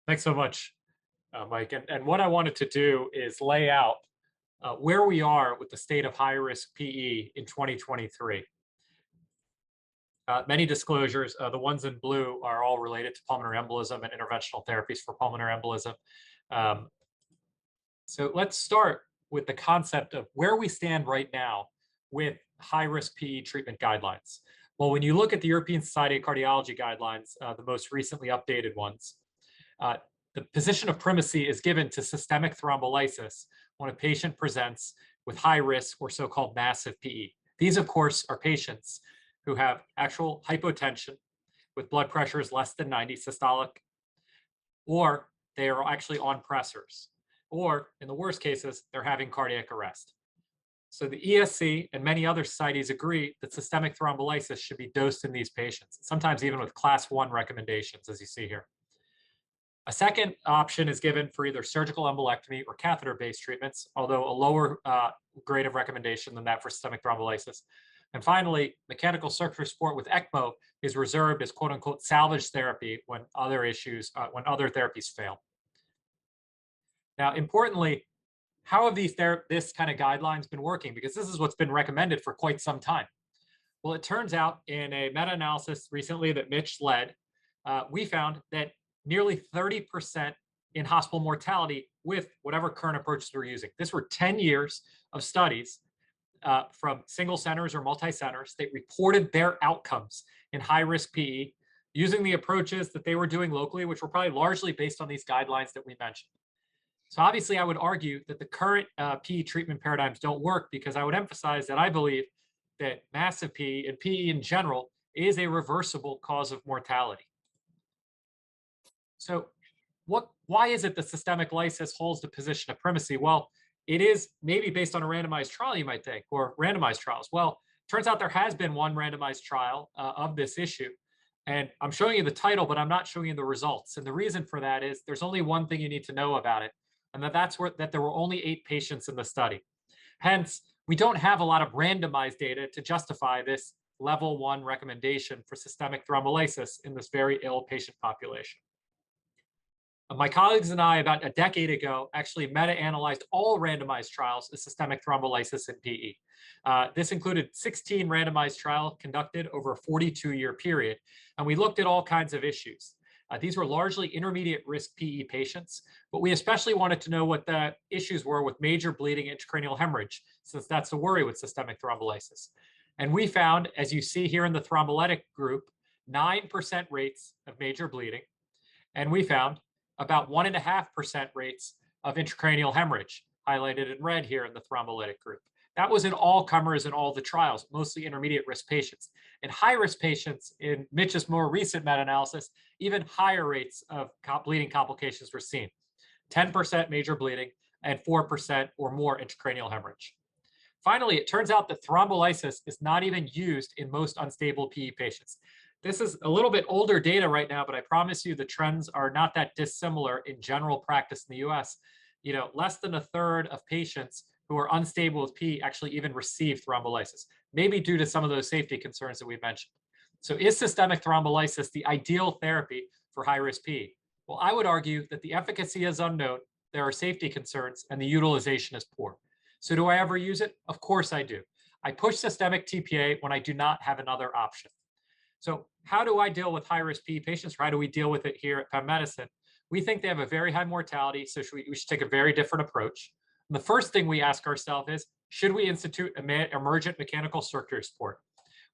Thanks so much, Mike. And what I wanted to do is lay out where we are with the state of high risk PE in 2023. Many disclosures, the ones in blue are all related to pulmonary embolism and interventional therapies for pulmonary embolism. Um, so let's start with the concept of where we stand right now with high risk PE treatment guidelines. Well, when you look at the European Society of Cardiology guidelines, the most recently updated ones, uh, the position of primacy is given to systemic thrombolysis when a patient presents with high risk or so-called massive PE. These, of course, are patients who have actual hypotension with blood pressures less than 90 systolic, or they are actually on pressors, or in the worst cases, they're having cardiac arrest. So the ESC and many other societies agree that systemic thrombolysis should be dosed in these patients, sometimes even with class 1 recommendations, as you see here. A second option is given for either surgical embolectomy or catheter-based treatments, although a lower grade of recommendation than that for systemic thrombolysis. And finally, mechanical circulatory support with ECMO is reserved as "quote unquote" salvage therapy when other therapies fail. Now, importantly, how have this kind of guidelines been working? Because this is what's been recommended for quite some time. Well, it turns out in a meta-analysis recently that Mitch led, we found that nearly 30% in hospital mortality with whatever current approaches we're using. This were 10 years of studies from single centers or multi-centers. They reported their outcomes in high-risk PE using the approaches that they were doing locally, which were probably largely based on these guidelines that we mentioned. So obviously, I would argue that the current PE treatment paradigms don't work, because I would emphasize that I believe that massive PE and PE in general is a reversible cause of mortality. So why is it that systemic lysis holds the position of primacy? Well, it is maybe based on a randomized trial, you might think, or randomized trials. Well, turns out there has been one randomized trial of this issue. And I'm showing you the title, but I'm not showing you the results. And the reason for that is there's only one thing you need to know about it, and that there were only 8 patients in the study. Hence, we don't have a lot of randomized data to justify this level 1 recommendation for systemic thrombolysis in this very ill patient population. My colleagues and I, about a decade ago, actually meta-analyzed all randomized trials of systemic thrombolysis in PE. This included 16 randomized trials conducted over a 42-year period, and we looked at all kinds of issues. These were largely intermediate risk PE patients, but we especially wanted to know what the issues were with major bleeding intracranial hemorrhage, since that's the worry with systemic thrombolysis. And we found, as you see here in the thrombolytic group, 9% rates of major bleeding, and we found about 1.5% rates of intracranial hemorrhage, highlighted in red here in the thrombolytic group. That was in all comers in all the trials, mostly intermediate risk patients. In high risk patients, in Mitch's more recent meta-analysis, even higher rates of bleeding complications were seen. 10% major bleeding and 4% or more intracranial hemorrhage. Finally, it turns out that thrombolysis is not even used in most unstable PE patients. This is a little bit older data right now, but I promise you the trends are not that dissimilar in general practice in the US. Less than a third of patients who are unstable with PE actually even receive thrombolysis, maybe due to some of those safety concerns that we mentioned. So is systemic thrombolysis the ideal therapy for high-risk PE? Well, I would argue that the efficacy is unknown, there are safety concerns, and the utilization is poor. So do I ever use it? Of course I do. I push systemic TPA when I do not have another option. So how do I deal with high-risk PE patients, or how do we deal with it here at Penn Medicine? We think they have a very high mortality, so we should take a very different approach. And the first thing we ask ourselves is, should we institute emergent mechanical circulatory support?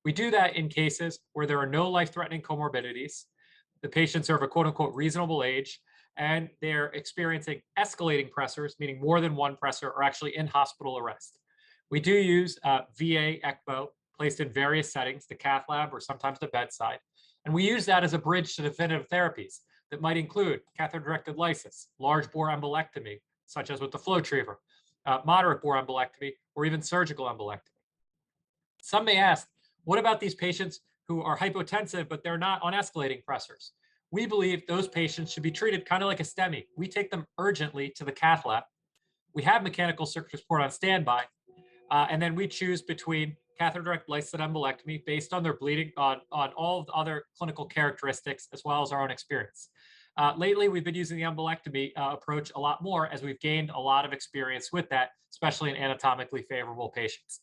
We do that in cases where there are no life-threatening comorbidities, the patients are of a quote-unquote reasonable age, and they're experiencing escalating pressors, meaning more than one pressor, or actually in hospital arrest. We do use VA ECMO, placed in various settings, the cath lab or sometimes the bedside. And we use that as a bridge to definitive therapies that might include catheter-directed lysis, large bore embolectomy, such as with the FlowTriever, moderate bore embolectomy, or even surgical embolectomy. Some may ask, what about these patients who are hypotensive, but they're not on escalating pressors? We believe those patients should be treated kind of like a STEMI. We take them urgently to the cath lab. We have mechanical circulatory support on standby, and then we choose between catheter-directed lysis and embolectomy based on their bleeding, on all of the other clinical characteristics, as well as our own experience. Lately, we've been using the embolectomy approach a lot more as we've gained a lot of experience with that, especially in anatomically favorable patients.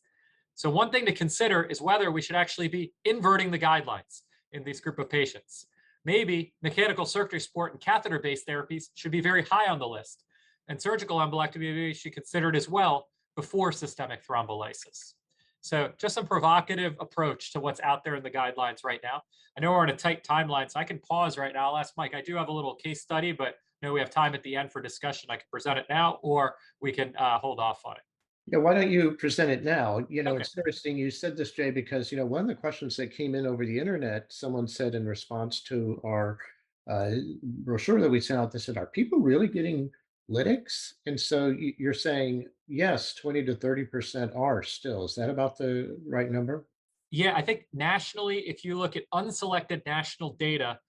So one thing to consider is whether we should actually be inverting the guidelines in this group of patients. Maybe mechanical circulatory support and catheter-based therapies should be very high on the list, and surgical embolectomy maybe should be considered as well before systemic thrombolysis. So just some provocative approach to what's out there in the guidelines right now. I know we're on a tight timeline, so I can pause right now. I'll ask Mike. I do have a little case study, but I know we have time at the end for discussion. I can present it now, or we can hold off on it. Yeah, why don't you present it now? Okay. It's interesting you said this, Jay, because one of the questions that came in over the internet, someone said in response to our uh, brochure that we sent out, they said, "Are people really getting lytics?" And so you're saying yes, 20 to 30% are still. Is that about the right number? Yeah, I think nationally, if you look at unselected national data,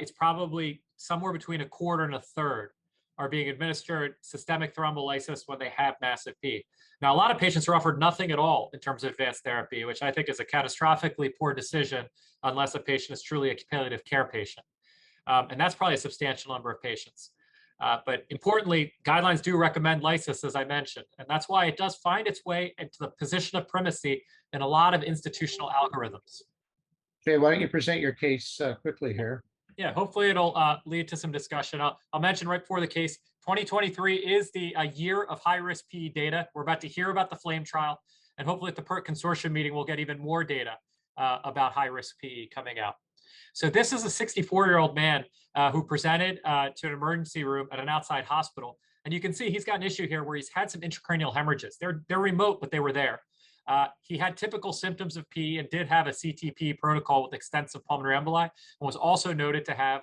it's probably somewhere between a quarter and a third are being administered systemic thrombolysis when they have massive P. Now, a lot of patients are offered nothing at all in terms of advanced therapy, which I think is a catastrophically poor decision unless a patient is truly a palliative care patient. And that's probably a substantial number of patients. But importantly, guidelines do recommend lysis, as I mentioned, and that's why it does find its way into the position of primacy in a lot of institutional algorithms. Jay, why don't you present your case quickly here? Yeah, hopefully it'll lead to some discussion. I'll mention right before the case, 2023 is the year of high-risk PE data. We're about to hear about the FLAME trial, and hopefully at the PERT consortium meeting, we'll get even more data about high-risk PE coming out. So this is a 64-year-old man who presented to an emergency room at an outside hospital. And you can see he's got an issue here where he's had some intracranial hemorrhages. They're remote, but they were there. He had typical symptoms of PE and did have a CTP protocol with extensive pulmonary emboli and was also noted to have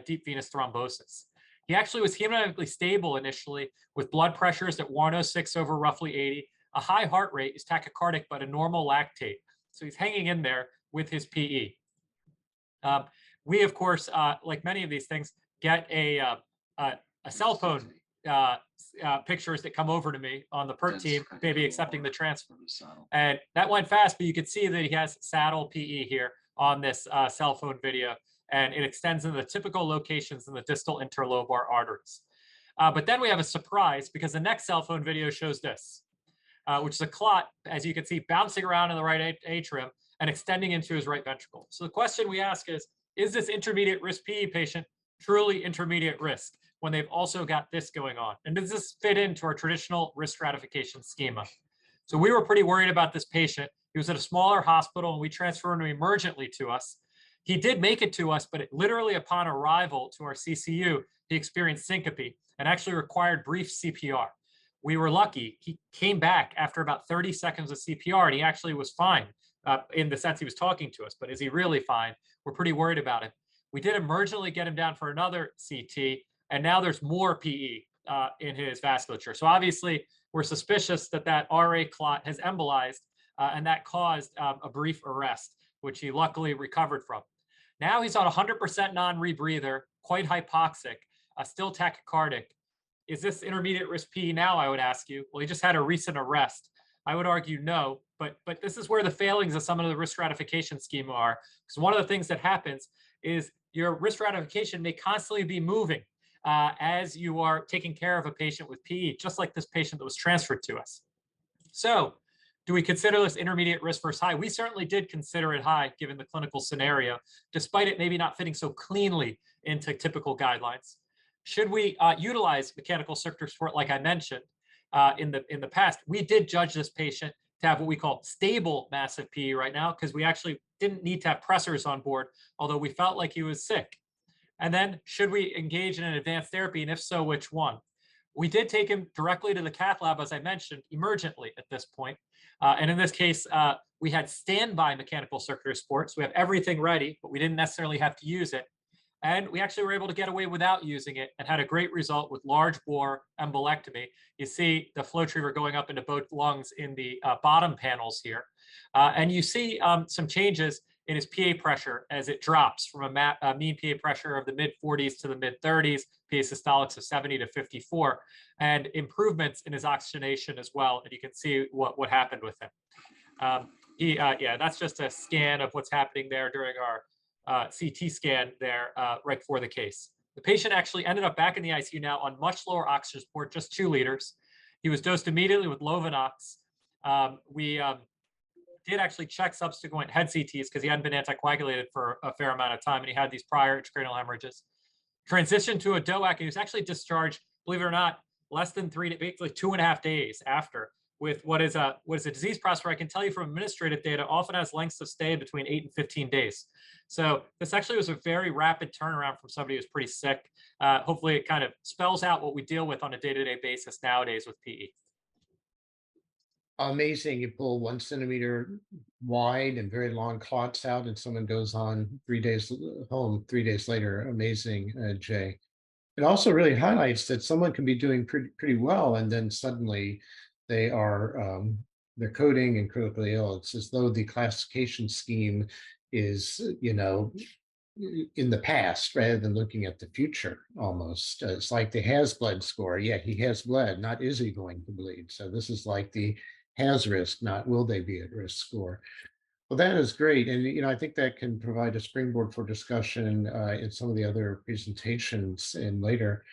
deep venous thrombosis. He actually was hemodynamically stable initially with blood pressures at 106 over roughly 80. A high heart rate is tachycardic, but a normal lactate. So he's hanging in there with his PE. We, of course, like many of these things, get a cell phone pictures that come over to me on the PERT team, maybe accepting the transfer. And that went fast, but you can see that he has saddle PE here on this cell phone video, and it extends in the typical locations in the distal interlobar arteries. But then we have a surprise because the next cell phone video shows this, which is a clot, as you can see, bouncing around in the right atrium and extending into his right ventricle. So the question we ask is this intermediate risk PE patient truly intermediate risk when they've also got this going on? And does this fit into our traditional risk stratification schema? So we were pretty worried about this patient. He was at a smaller hospital and we transferred him emergently to us. He did make it to us, but literally upon arrival to our CCU, he experienced syncope and actually required brief CPR. We were lucky. He came back after about 30 seconds of CPR and he actually was fine in the sense he was talking to us. But is he really fine? We're pretty worried about him. We did emergently get him down for another CT, and now there's more PE in his vasculature. So obviously, we're suspicious that that RA clot has embolized, and that caused a brief arrest, which he luckily recovered from. Now he's on 100% non-rebreather, quite hypoxic, still tachycardic. Is this intermediate risk PE now, I would ask you? Well, he just had a recent arrest. I would argue no, but this is where the failings of some of the risk stratification schema are. Because one of the things that happens is your risk stratification may constantly be moving as you are taking care of a patient with PE, just like this patient that was transferred to us. So do we consider this intermediate risk versus high? We certainly did consider it high given the clinical scenario, despite it maybe not fitting so cleanly into typical guidelines. Should we utilize mechanical circulatory support, like I mentioned in the past? We did judge this patient to have what we call stable massive PE right now because we actually didn't need to have pressors on board, although we felt like he was sick. And then should we engage in an advanced therapy, and if so, which one? We did take him directly to the cath lab, as I mentioned, emergently at this point. And in this case, we had standby mechanical circulatory support, so we have everything ready, but we didn't necessarily have to use it. And we actually were able to get away without using it and had a great result with large bore embolectomy. You see the flow retriever going up into both lungs in the bottom panels here. And you see some changes in his PA pressure as it drops from a mean PA pressure of the mid 40s to the mid 30s, PA systolics of 70 to 54, and improvements in his oxygenation as well. And you can see what happened with him. Yeah, that's just a scan of what's happening there during our CT scan there right before the case. The patient actually ended up back in the ICU now on much lower oxygen support, just 2 liters. He was dosed immediately with Lovenox. We did actually check subsequent head CTs because he hadn't been anticoagulated for a fair amount of time and he had these prior intracranial hemorrhages. Transitioned to a DOAC and he was actually discharged, believe it or not, less than basically 2.5 days after, with what is a disease process where I can tell you from administrative data often has lengths of stay between 8 and 15 days. So this actually was a very rapid turnaround from somebody who's pretty sick. Hopefully, it kind of spells out what we deal with on a day-to-day basis nowadays with PE. Amazing. You pull 1 centimeter wide and very long clots out, and someone goes on 3 days home 3 days later. Amazing, Jay. It also really highlights that someone can be doing pretty well, and then suddenly they are they're coding and critically ill. It's as though the classification scheme is, in the past rather than looking at the future almost. It's like the has bled score. Yeah, he has bled, not is he going to bleed. So this is like the has risk, not will they be at risk score. Well, that is great. And, I think that can provide a springboard for discussion in some of the other presentations and later.